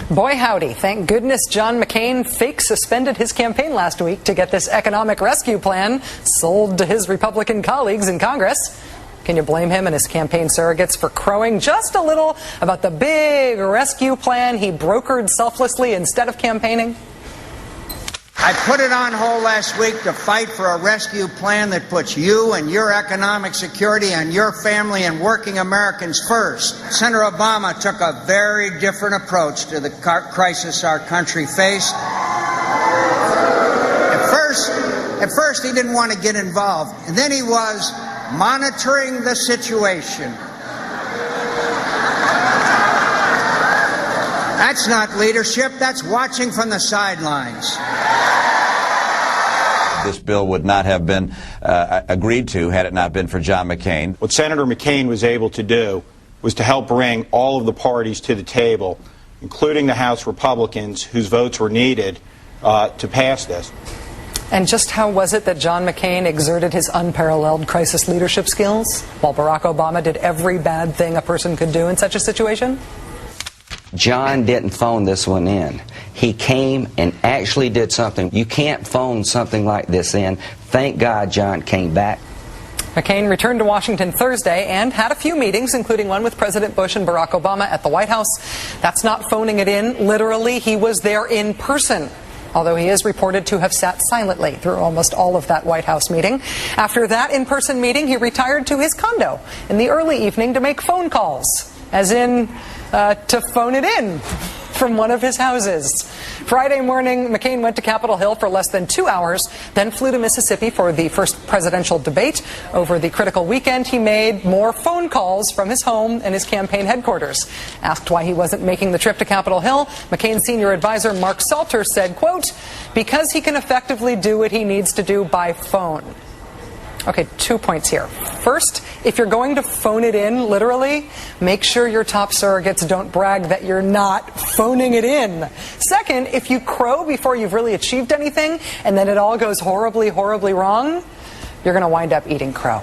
Boy howdy, thank goodness John McCain fake suspended his campaign last week to get this economic rescue plan sold to his Republican colleagues in Congress. Can you blame him and his campaign surrogates for crowing just a little about the big rescue plan he brokered selflessly instead of campaigning? I put it on hold last week to fight for a rescue plan that puts you and your economic security and your family and working Americans first. Senator Obama took a very different approach to the crisis our country faced. At first, he didn't want to get involved, and then he was monitoring the situation. That's not leadership, that's watching from the sidelines. This bill would not have been agreed to had it not been for John McCain. What Senator McCain was able to do was to help bring all of the parties to the table, including the House Republicans whose votes were needed to pass this. And just how was it that John McCain exerted his unparalleled crisis leadership skills while Barack Obama did every bad thing a person could do in such a situation? John didn't phone this one in. He came and actually did something. You can't phone something like this in. Thank God John came back. McCain returned to Washington Thursday and had a few meetings, including one with President Bush and Barack Obama at the White House. That's not phoning it in. Literally, he was there in person, although he is reported to have sat silently through almost all of that White House meeting. After that in-person meeting, he retired to his condo in the early evening to make phone calls, as in to phone it in from one of his houses. Friday morning, McCain went to Capitol Hill for less than 2 hours, then flew to Mississippi for the first presidential debate. Over the critical weekend, he made more phone calls from his home and his campaign headquarters. Asked why he wasn't making the trip to Capitol Hill, McCain's senior advisor Mark Salter said, quote, "Because he can effectively do what he needs to do by phone." Okay, 2 points here. First, if you're going to phone it in, literally, make sure your top surrogates don't brag that you're not phoning it in. Second, if you crow before you've really achieved anything and then it all goes horribly, horribly wrong, you're going to wind up eating crow.